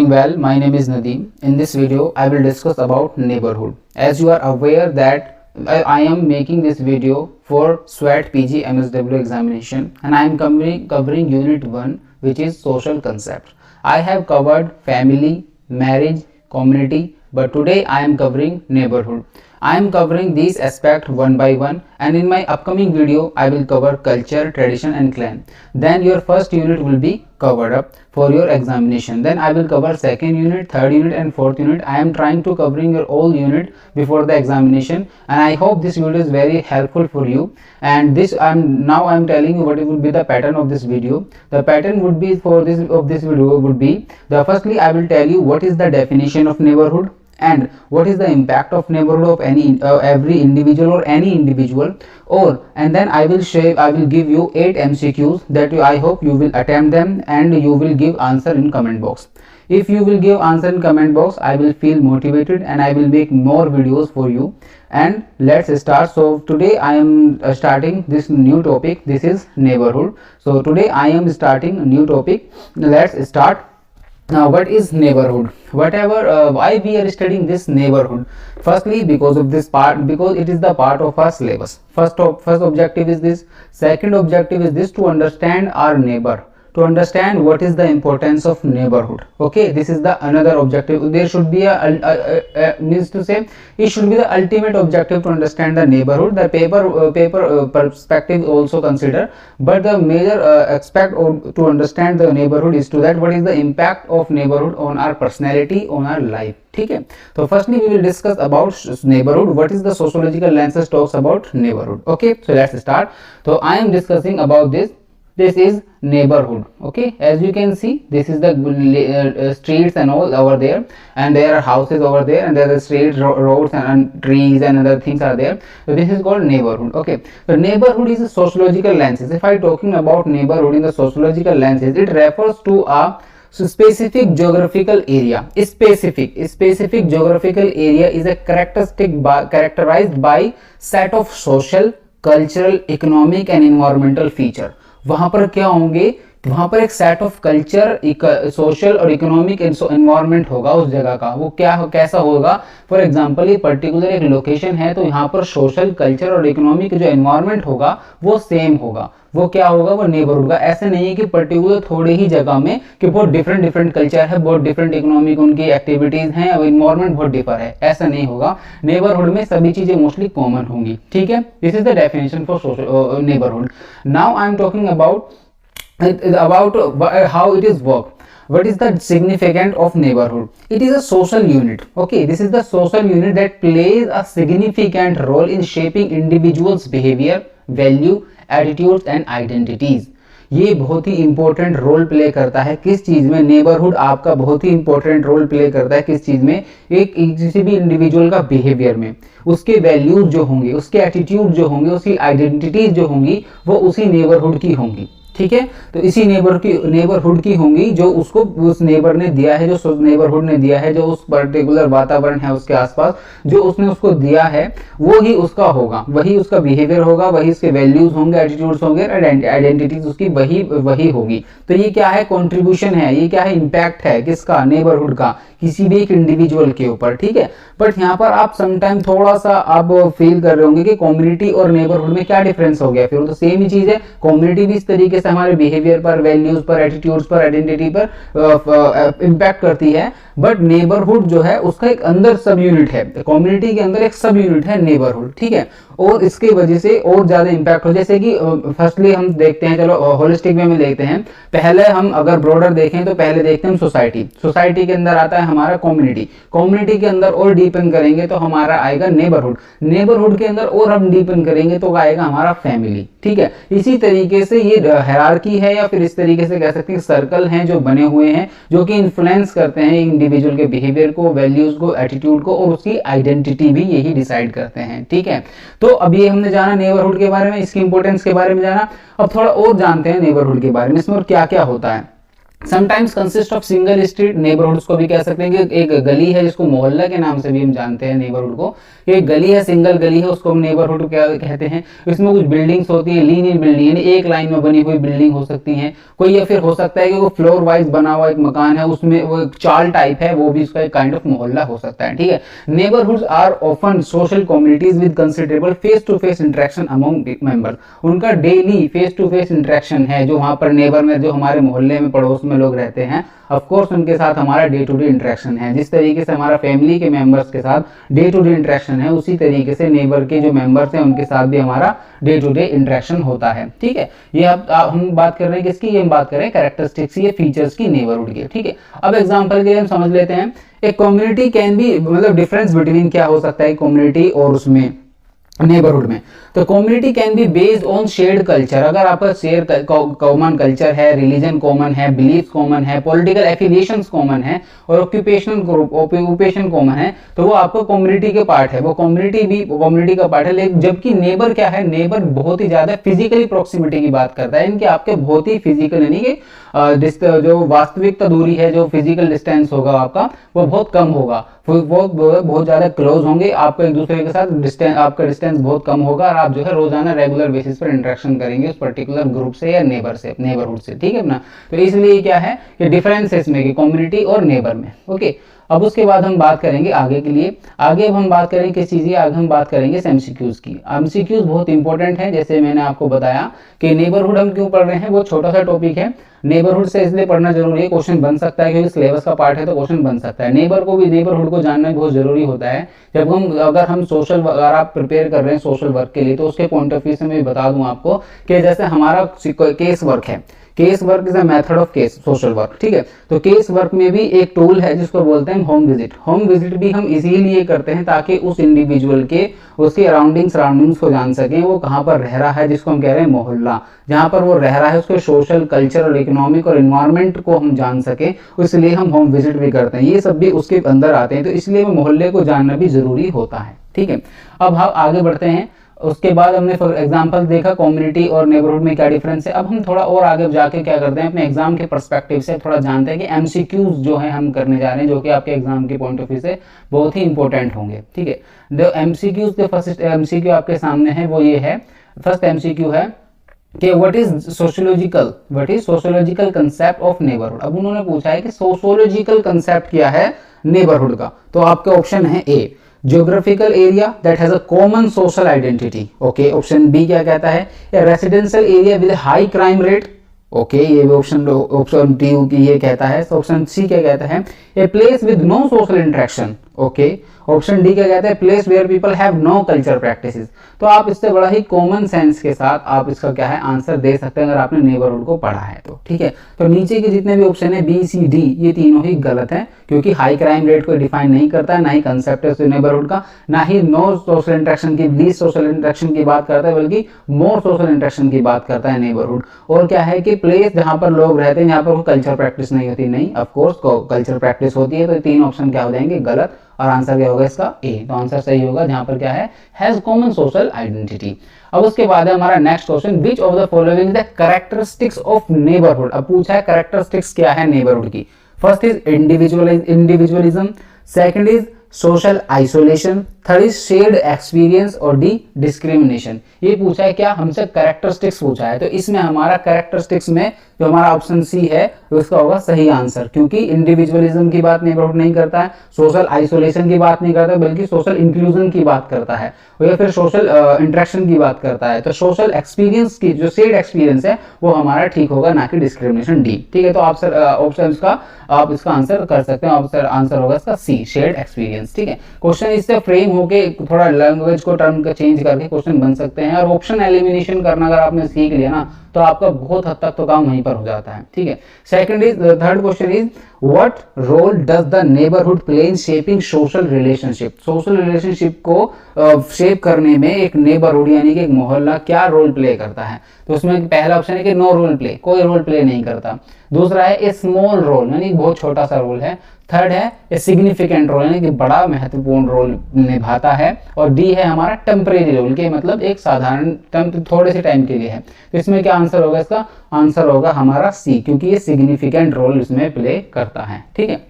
Well, my name is Nadeem. In this video, I will discuss about neighborhood. As you are aware that I am making this video for SWAT PG MSW examination, and I am covering Unit 1, which is social concept. I have covered family, marriage, community, but today I am covering neighborhood. I am covering these aspects one by one, and in my upcoming video I will cover culture, tradition and clan. Then your first unit will be covered up for your examination. Then I will cover second unit, third unit and fourth unit. I am trying to covering your all unit before the examination, and I hope this video is very helpful for you. And this I am telling you what it will be the pattern of this video. The pattern would be for this video would be the firstly I will tell you what is the definition of neighborhood and what is the impact of neighborhood of every individual or any individual, and then I will give you 8 MCQs that I hope you will attempt them and you will give answer in comment box. If you will give answer in comment box, I will feel motivated and I will make more videos for you. And let's start. So today I am starting this new topic. This is neighborhood. So today I am starting a new topic. Let's start. Now, what is neighborhood? Why we are studying this neighborhood? Firstly, because of this part, because it is the part of our syllabus. First objective is this. Second objective is this, to understand our neighbor, to understand what is the importance of neighborhood. Okay, this is the another objective. There should be means to say it should be the ultimate objective to understand the neighborhood. The paper perspective also consider, but the major aspect to understand the neighborhood is to that what is the impact of neighborhood on our personality, on our life. Okay, so firstly we will discuss about neighborhood. What is the sociological lenses talks about neighborhood. Okay, so let's start. So I am discussing about this. This is neighborhood. Okay, as you can see, this is the streets and all over there, and there are houses over there, and there are streets, roads and trees and other things are there. So this is called neighborhood. Okay, so neighborhood is a sociological lenses. If I talking about neighborhood in the sociological lenses, it refers to a specific geographical area. Specific geographical area is a characterized by set of social, cultural, economic and environmental feature. वहां पर क्या होंगे, वहां पर एक set of culture, social और economic environment होगा उस जगह का. वो कैसा होगा? फॉर एग्जांपल ये पर्टिकुलर एक लोकेशन है, तो यहाँ पर सोशल, कल्चर और इकोनॉमिक जो एनवायरनमेंट होगा वो सेम होगा. वो क्या होगा? वो नेबरहुड का. ऐसे नहीं है कि पर्टिकुलर थोड़ी ही जगह में कि बहुत डिफरेंट कल्चर है, बहुत डिफरेंट इकोनॉमिक उनकी एक्टिविटीज हैं और इन्वायरमेंट बहुत डिफर है. ऐसा नहीं होगा. नेबरहुड में सभी चीजें मोस्टली कॉमन होंगी. ठीक है, this is the definition for neighbourhood. Now I am talking about how it is work. What is the significance of neighborhood? It is a social unit. Okay, this is the social unit that plays a significant role in shaping individuals behavior, value, attitudes and identities. ये बहुत ही important role play करता है. किस चीज में? Neighbourhood आपका बहुत ही important role play करता है. किस चीज में? एक किसी भी इंडिविजुअल का बिहेवियर में, उसके वैल्यूज जो होंगे, उसके एटीट्यूड जो होंगे, उसकी आइडेंटिटीज जो होंगी, वो उसी नेबरहुड की होंगी. ठीक है, तो इसी नेबरहुड की होंगी जो उसको उस नेबर ने दिया है, जो नेबरहुड ने दिया है, जो उस पर्टिकुलर वातावरण है उसके आसपास जो उसने उसको दिया है, वो ही उसका होगा, वही उसका बिहेवियर होगा, वही उसके वैल्यूज होंगे, एटीट्यूड्स होंगे, आइडेंटिटीज उसकी वही होगी. तो ये क्या है? कंट्रीब्यूशन है. ये क्या है? इंपैक्ट है. किसका? नेबरहुड का, किसी भी एक इंडिविजुअल के ऊपर. ठीक है, बट यहाँ पर आप समटाइम थोड़ा सा आप फील कर रहे होंगे कि कम्युनिटी और नेबरहुड में क्या डिफरेंस हो गया. फिर तो सेम ही चीज है. कम्युनिटी भी इस तरीके से हमारे बिहेवियर पर, वैल्यूज पर, एटीट्यूड्स पर, आइडेंटिटी पर इंपैक्ट करती है, बट नेबरहुड जो है उसका एक अंदर सब यूनिट है. कम्युनिटी के अंदर एक सब यूनिट है नेबरहुड. ठीक है, और इसकी वजह से और ज्यादा इंपैक्ट हो. जैसे कि फर्स्टली हम देखते हैं, चलो होलिस्टिक वे में देखते हैं. पहले हम अगर ब्रॉडर देखें तो पहले देखते हैं सोसाइटी के अंदर आता है हमारा कम्युनिटी के अंदर और डीपन करेंगे तो हमारा आएगा नेबरहुड के अंदर और हम डीपन करेंगे तो आएगा हमारा फैमिली. ठीक है, इसी तरीके से ये हायरार्की है, या फिर इस तरीके से कह सकते हैं सर्कल हैं जो बने हुए हैं, जो कि इन्फ्लुएंस करते हैं इंडिविजुअल के बिहेवियर को, वैल्यूज को, एटीट्यूड को, और उसकी आइडेंटिटी भी यही डिसाइड करते हैं. ठीक है, तो अब ये हमने जाना नेबरहुड के बारे में, इसकी इंपॉर्टेंस के बारे में जाना. अब थोड़ा और जानते हैं नेबरहुड के बारे में, इसमें और क्या क्या होता है. Sometimes consist of single street neighbourhood, को भी कह सकते हैं कि एक गली है जिसको मोहल्ला के नाम से भी हम जानते हैं नेबरहुड को, एक गली है, सिंगल गली है, उसको हम नेबरहुड क्या कहते हैं। इसमें कुछ बिल्डिंग्स होती हैं, लीनियर बिल्डिंग यानी एक लाइन में बनी हुई बिल्डिंग हो सकती है कोई, या फिर हो सकता है कि वो फ्लोर वाइज बना हुआ एक मकान है, उसमें वो एक चाल टाइप है, वो भी इसका एक काइंड ऑफ मोहल्ला हो सकता है, ठीक है। Neighbourhoods are often social communities with considerable face to face interaction among members, उनका daily face to face interaction है, जो वहां पर नेबर में, जो हमारे मोहल्ले में पड़ोस में लोग रहते हैं, ऑफ कोर्स उनके साथ हमारा डे टू डे इंटरेक्शन है। जिस तरीके से हमारा फैमिली के मेंबर्स के साथ डे टू डे इंटरेक्शन है, उसी तरीके से नेबर के जो मेंबर्स हैं उनके साथ भी हमारा डे टू डे इंटरेक्शन होता है, ठीक है। ये अब हम बात कर रहे हैं किसकी, ये हम बात कर रहे हैं कैरेक्टरिस्टिक्स ये फीचर्स की नेबरहुड की, ठीक है। अब एग्जांपल के लिए हम समझ लेते हैं, एक कम्युनिटी कैन बी, मतलब डिफरेंस बिटवीन क्या हो सकता है कम्युनिटी और उसमें नेबरहुड में। तो community can be based on shared culture, अगर आपका शेयर कॉमन कल्चर है, रिलीजन कॉमन है, बिलीफ कॉमन है, पॉलिटिकल एफिलिएशंस कॉमन है और ऑक्यूपेशनल ग्रुप ऑक्यूपेशन कॉमन है, तो वो आपको कम्युनिटी के पार्ट है, वो कम्युनिटी भी कम्युनिटी का पार्ट है। लेकिन जबकि नेबर क्या है, नेबर बहुत ही ज्यादा फिजिकली प्रॉक्सिमिटी की बात करता है, इनके आपके बहुत ही फिजिकल यानी कि जो वास्तविकता दूरी है, जो फिजिकल डिस्टेंस होगा आपका वो बहुत कम होगा, वो बहुत ज्यादा क्लोज होंगे, आपको एक दूसरे के साथ डिस्टेंस, आपका डिस्टेंस बहुत कम होगा और आप जो है रोजाना रेगुलर बेसिस पर इंटरेक्शन करेंगे उस पर्टिकुलर ग्रुप से या नेबर से, नेबरहुड से, ठीक है ना। तो इसलिए क्या है कि डिफरेंस है इसमें कि कम्युनिटी और नेबर में, ओके। अब उसके बाद हम बात करेंगे आगे के लिए, आगे अब हम बात करेंगे किस चीज़ की, आगे हम बात करेंगे एमसीक्यूज की। एमसीक्यूज बहुत इंपॉर्टेंट है, जैसे मैंने आपको बताया कि नेबरहुड हम क्यों पढ़ रहे हैं, वो छोटा सा टॉपिक है, नेबरहुड से इसलिए पढ़ना जरूरी है, क्वेश्चन बन सकता है क्योंकि सिलेबस का पार्ट है तो क्वेश्चन बन सकता है। नेबरहुड को जानना बहुत जरूरी होता है। जब हम अगर हम सोशल, अगर आप प्रिपेयर कर रहे हैं सोशल वर्क के लिए, तो उसके पॉइंट ऑफ व्यू से मैं बता दूं आपको कि जैसे हमारा केस वर्क है, case work is a method of case social work, ठीक है। तो केस वर्क में भी एक टूल है जिसको बोलते हैं होम विजिट। होम विजिट भी हम इसीलिए करते हैं ताकि उस इंडिविजुअल के उसके सराउंडिंग्स को जान सकें, वो कहाँ पर रह रहा है, जिसको हम कह रहे हैं मोहल्ला, जहाँ पर वो रह रहा है उसके सोशल, कल्चर और इकोनॉमिक और इन्वायरमेंट को हम जान सके, इसलिए हम होम विजिट भी करते हैं। ये सब भी उसके अंदर आते हैं, तो इसलिए मोहल्ले को जानना भी जरूरी होता है, ठीक है। अब हम आगे बढ़ते हैं, उसके बाद हमने एग्जांपल देखा कम्युनिटी और नेबरहुड में क्या डिफरेंस है। अब हम थोड़ा और आगे जाके क्या करते हैं, अपने एग्जाम के पर्सपेक्टिव से थोड़ा जानते हैं कि एमसीक्यूज जो है हम करने जा रहे हैं, जो कि आपके एग्जाम के पॉइंट ऑफ व्यू से बहुत ही इंपॉर्टेंट होंगे, ठीक है। जो एमसीक्यूज के फर्स्ट एमसीक्यू आपके सामने है वो ये है, फर्स्ट एमसीक्यू है कि what is sociological concept of neighbourhood. अब उन्होंने पूछा है कि सोशियोलॉजिकल कंसेप्ट क्या है नेबरहुड का, तो आपके ऑप्शन है A geographical area that has a common social identity, okay। Option B क्या कहता है, residential area with high crime rate, okay, ये ऑप्शन डी की ये कहता है। ऑप्शन सी क्या कहता है, a place with no social interaction, okay. Option D क्या कहता है, place where people have no culture practices. तो आप इससे बड़ा ही कॉमन सेंस के साथ आप इसका क्या है आंसर दे सकते हैं अगर आपने नेबरहुड को पढ़ा है तो, ठीक है। तो नीचे के जितने भी ऑप्शन है बी सी डी, ये तीनों ही गलत है, क्योंकि हाई क्राइम रेट को डिफाइन नहीं करता है, ना ही कंसेप्ट है नेबरहुड का, ना ही नो सोशल इंटरेक्शन की, लीस्ट सोशल इंटरेक्शन की बात करता है, बल्कि मोर सोशल इंटरेक्शन की बात करता है नेबरहुड। और क्या है कि प्लेस जहां पर लोग रहते हैं, जहां पर कल्चर प्रैक्टिस नहीं होती, नहीं, ऑफकोर्स कल्चर प्रैक्टिस होती है। तो तीन ऑप्शन क्या हो जाएंगे गलत, और आंसर क्या होगा इसका ए। तो आंसर सही होगा जहां पर क्या है, हैज कॉमन सोशल आइडेंटिटी। अब उसके बाद है हमारा next question, which of the following is the characteristics of neighbourhood. अब पूछा है कैरेक्टरिस्टिक्स क्या है नेबरहुड की। First is individualism, second is social isolation, third is shared experience और डी डिस्क्रिमिनेशन। ये पूछा है क्या हमसे कैरेक्टरिस्टिक्स पूछा है, तो इसमें हमारा कैरेक्टरिस्टिक्स में जो हमारा ऑप्शन सी है उसका होगा सही आंसर, क्योंकि इंडिविजुअलिज्म की बात नेबरहुड नहीं करता है, सोशल आइसोलेशन की बात नहीं करता, बल्कि सोशल इंक्लूजन की बात करता है, या फिर सोशल इंटरेक्शन की बात करता है। तो सोशल एक्सपीरियंस की जो शेयर्ड एक्सपीरियंस है वो हमारा ठीक होगा, ना कि डिस्क्रिमिनेशन, डी, ठीक है। तो आप ऑप्शन का आप इसका आंसर कर सकते हैं, आंसर होगा इसका सी, शेयर्ड एक्सपीरियंस, ठीक है। क्वेश्चन इससे फ्रेम होके थोड़ा लैंग्वेज को टर्म का चेंज करके क्वेश्चन बन सकते हैं, और ऑप्शन एलिमिनेशन करना अगर आपने सीख लिया ना तो आपका बहुत हद तक तो काम वहीं पर हो जाता है, ठीक है। Third question is what role does the neighbourhood play in shaping social relationship, social relationship को शेप करने में एक नेबरहुड यानी कि एक मोहल्ला क्या रोल प्ले करता है। तो उसमें पहला ऑप्शन है कि नो रोल प्ले, कोई रोल प्ले नहीं करता। दूसरा है ए स्मॉल रोल यानी बहुत छोटा सा रोल है। थर्ड है ए सिग्निफिकेंट रोल यानी कि बड़ा महत्वपूर्ण रोल निभाता है। और डी है हमारा टेम्परेरी रोल के मतलब एक साधारण थोड़े से टाइम के लिए है। तो इसमें क्या आंसर होगा, इसका आंसर होगा हमारा सी, क्योंकि ये सिग्निफिकेंट रोल इसमें प्ले करता है। ठीक है,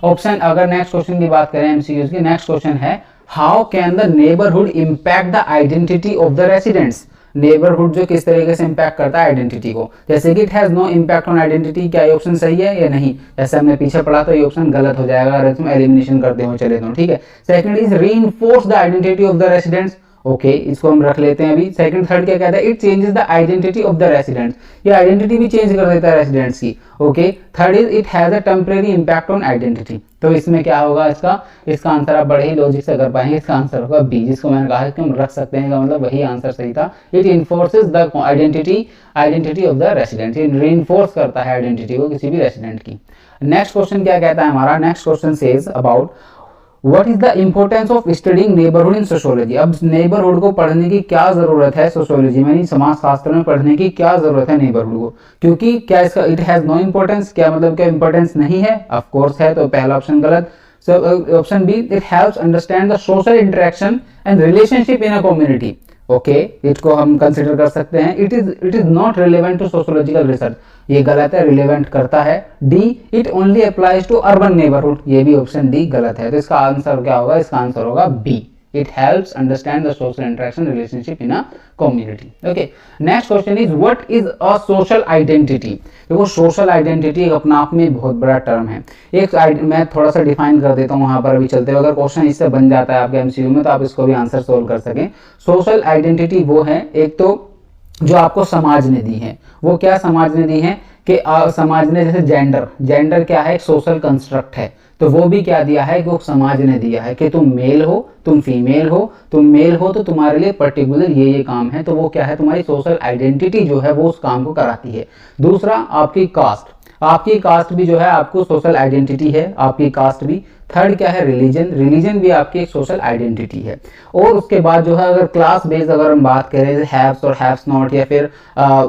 ऑप्शन अगर नेक्स्ट क्वेश्चन की बात करें एमसीक्यूज की, नेक्स्ट क्वेश्चन है how can the neighbourhood impact the identity of the residents. Neighbourhood जो किस तरीके से इंपैक्ट करता है आइडेंटिटी को, जैसे कि it has no impact on identity, क्या ये ऑप्शन सही है या नहीं। जैसे हमने पीछे पढ़ा तो ये ऑप्शन गलत हो जाएगा अगर इसमें एलिमिनेशन करते हुए चले तो। ठीक है, second is reinforce the identity of the residents. Okay, इसको हम रख लेते हैं अभी। सेकंड थर्ड क्या कहता है, it changes the identity of the residents, ये आइडेंटिटी भी चेंज कर देता है रेसिडेंट्स की। Okay, third is it has a temporary impact on identity. तो इसमें क्या होगा, इसका आंसर आप बड़े ही लॉजिक से कर पाएंगे, इसका आंसर होगा बी, जिसको मैंने कहा कि हम रख सकते हैं, मतलब वही आंसर सही था। It enforces the identity of the resident, ये रीइंफोर्स करता है आइडेंटिटी को किसी भी रेसिडेंट की। नेक्स्ट क्वेश्चन क्या कहता है हमारा, next question says about what is the importance of studying neighbourhood in sociology. अब नेबरहुड को पढ़ने की क्या जरूरत है सोशियोलॉजी में, यानी समाज शास्त्र में पढ़ने की क्या जरूरत है नेबरहुड को, क्योंकि क्या इसका इट हैज नो इंपॉर्टेंस, क्या मतलब क्या इंपॉर्टेंस नहीं है, ऑफ कोर्स है, तो पहला ऑप्शन गलत। So option B, it helps understand the social interaction and relationship in a community. Okay, इसको हम कंसिडर कर सकते हैं। It is not relevant to sociological research, ये गलत है, रिलेवेंट करता है। D, it only applies to urban neighbourhood, ये भी ऑप्शन डी गलत है। तो इसका आंसर क्या होगा, इसका आंसर होगा B, it helps understand the social interaction relationship in a community. Okay, next question is what is a social identity. देखो सोशल आइडेंटिटी अपने आप में बहुत बड़ा टर्म है। एक मैं थोड़ा सा डिफाइन कर देता हूँ वहां पर अभी चलते हुए, अगर क्वेश्चन इससे बन जाता है आपके एमसीक्यू में तो आप इसको भी आंसर सोल्व कर सकें। सोशल आइडेंटिटी वो है एक तो जो आपको समाज ने दी है, वो क्या समाज ने दी है कि समाज ने, जैसे जेंडर क्या है, एक सोशल कंस्ट्रक्ट है, तो वो भी क्या दिया है कि वो समाज ने दिया है कि तुम मेल हो, तुम फीमेल हो, तुम मेल हो तो तुम्हारे लिए पर्टिकुलर ये काम है, तो वो क्या है, तुम्हारी सोशल आइडेंटिटी जो है वो उस काम को कराती है। दूसरा आपकी कास्ट भी जो है आपको सोशल आइडेंटिटी है, आपकी कास्ट भी। थर्ड क्या है, रिलीजन भी आपकी एक सोशल आइडेंटिटी है। और उसके बाद जो है अगर क्लास बेस्ड अगर हम बात करें, हैव्स और हैव्स नॉट, या फिर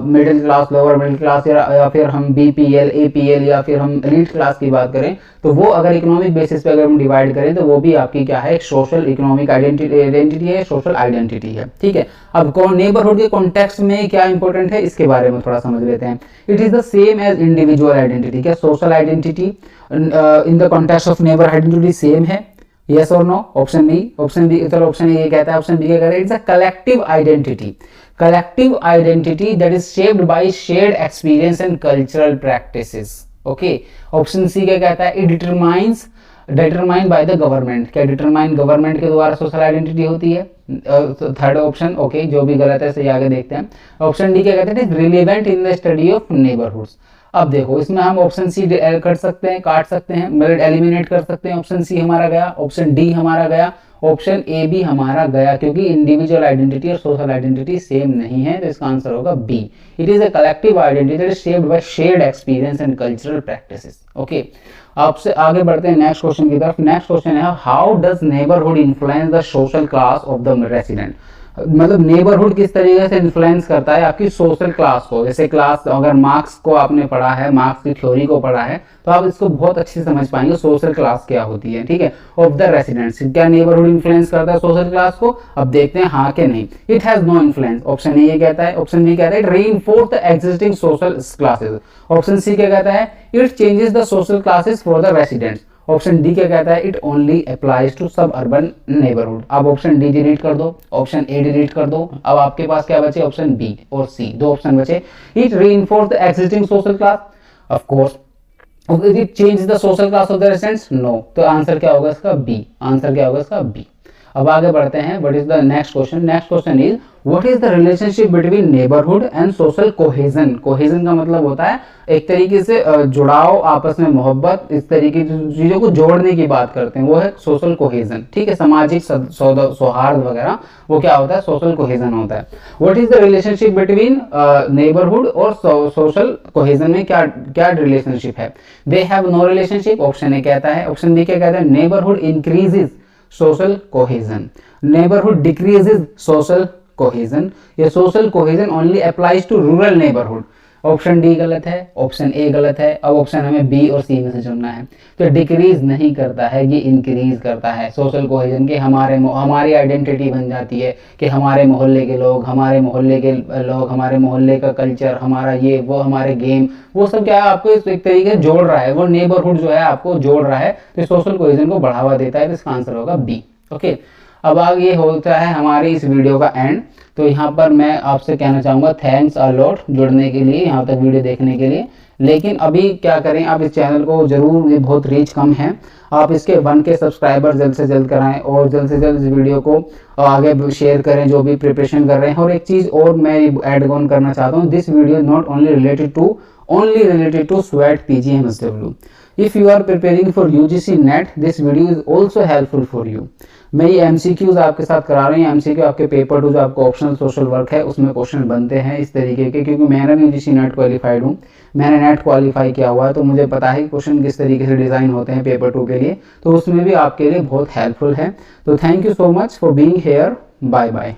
middle class, lower middle class, या फिर हम बीपीएल, एपीएल, या फिर हम एलीट क्लास की बात करें, तो वो अगर इकोनॉमिक बेसिस पे अगर हम डिवाइड करें तो वो भी आपकी क्या है, एक सोशल इकोनॉमिक आइडेंटिटी है, सोशल आइडेंटिटी है। ठीक है, अब नेबरहुड के कॉन्टेक्स्ट में क्या इंपॉर्टेंट है इसके बारे में थोड़ा समझ लेते हैं। It is the same as individual identity, क्या social identity in the context of neighbour identity same है, यस और नो। ऑप्शन बी चलो ऑप्शन ए ये कहता है, ऑप्शन बी क्या कहता है, it's a collective identity that is shaped by shared experience and cultural practices. Okay, option C क्या कहता है, it determined by the government, क्या डिटरमाइन गवर्नमेंट के द्वारा सोशल आइडेंटिटी होती है। थर्ड ऑप्शन ओके, जो भी गलत है सही आगे देखते हैं। ऑप्शन डी क्या कहते हैं, relevant in the study of neighbourhoods. अब देखो इसमें हम ऑप्शन सी कर सकते हैं, काट सकते हैं, मतलब एलिमिनेट कर सकते हैं। ऑप्शन सी हमारा गया, ऑप्शन डी हमारा गया, ऑप्शन ए भी हमारा गया, क्योंकि इंडिविजुअल आइडेंटिटी और सोशल आइडेंटिटी सेम नहीं है, तो इसका आंसर होगा B, it is a collective identity that is shaped by shared experience and cultural practices. Okay, आपसे आगे बढ़ते हैं नेक्स्ट क्वेश्चन की तरफ। नेक्स्ट क्वेश्चन है how does neighbourhood influence the social class of the resident. मतलब neighbourhood किस तरीके से इन्फ्लुएंस करता है आपकी सोशल क्लास को। जैसे क्लास अगर मार्क्स को आपने पढ़ा है, मार्क्स की थ्योरी को पढ़ा है, तो आप इसको बहुत अच्छे से समझ पाएंगे सोशल क्लास क्या होती है। ठीक है, ऑफ द रेसिडेंट्स, क्या नेबरहुड इन्फ्लुएंस करता है सोशल क्लास को। अब देखते हैं हाँ कि नहीं। It has no influence, option A ये कहता है। ऑप्शन बी कहता है it reinforce the existing social classes. Option C क्या कहता है, it changes the social classes for the residents. Option D क्या कहता है, it only applies to suburban neighbourhood. अब ऑप्शन डी डिलीट कर दो, ऑप्शन ए डिलीट कर दो, अब आपके पास क्या बचे, ऑप्शन बी और सी, दो ऑप्शन बचे। It reinforce the existing social class, of course. It change the social class of the residents, no. तो आंसर क्या होगा इसका बी, आंसर क्या होगा इसका बी। अब आगे बढ़ते हैं, what is the next question. Next question is what is the relationship between neighbourhood and social cohesion. Cohesion का मतलब होता है एक तरीके से जुड़ाव, आपस में मोहब्बत, इस तरीके की चीजों को जोड़ने की बात करते हैं, वो है सोशल कोहेजन, ठीक है, सामाजिक सौहार्द वगैरह, वो क्या होता है, सोशल कोहेजन होता है। What is the relationship between neighbourhood और सोशल कोहेजन में क्या क्या रिलेशनशिप है। They have no relationship, option A कहता है। ऑप्शन बी क्या कहता है, neighbourhood increases social cohesion, neighbourhood decreases social cohesion, या social cohesion only applies to rural neighbourhood. Option D गलत है, ऑप्शन ए गलत है। अब ऑप्शन हमें बी और सी में से चुनना है। तो डिक्रीज नहीं करता है, ये इंक्रीज करता है। सोशल कोहेजन के हमारी आइडेंटिटी बन जाती है कि हमारे मोहल्ले के लोग, हमारे मोहल्ले का कल्चर, हमारा ये वो, हमारे गेम, वो सब क्या है आपको एक तरीके से जोड़ रहा है, वो नेबरहुड जो है आपको जोड़ रहा है, तो सोशल कोहेजन को बढ़ावा देता है। तो इसका आंसर होगा बी। ओके, अब आगे ये होता है हमारी इस वीडियो का एंड। तो यहाँ पर मैं आपसे कहना चाहूँगा थैंक्स अ लॉट जुड़ने के लिए, यहाँ तक वीडियो देखने के लिए। लेकिन अभी क्या करें, आप इस चैनल को जरूर, ये बहुत रीच कम है, आप इसके 1K सब्सक्राइबर जल्द से जल्द कराएं और जल्द से जल्द इस वीडियो को आगे शेयर करें जो भी प्रिपरेशन कर रहे हैं। और एक चीज़ और मैं ऐड ऑन करना चाहता हूँ, this video is not only related to SWAT PG MSW. If you are preparing for UGC NET, this video is also helpful for you. मैं ये MCQs आपके साथ करा रही हूँ। MCQ आपके पेपर 2 जो आपको ऑप्शनल सोशल वर्क है उसमें क्वेश्चन बनते हैं इस तरीके के, क्योंकि मैं भी UGC NET क्वालिफाइड हूँ, मैंने नेट क्वालिफाई किया हुआ है, तो मुझे पता है क्वेश्चन किस तरीके से डिज़ाइन होते हैं पेपर 2 के लिए, तो उसमें भी आपके लिए बहुत हेल्पफुल है। तो thank you so much for being here, bye bye.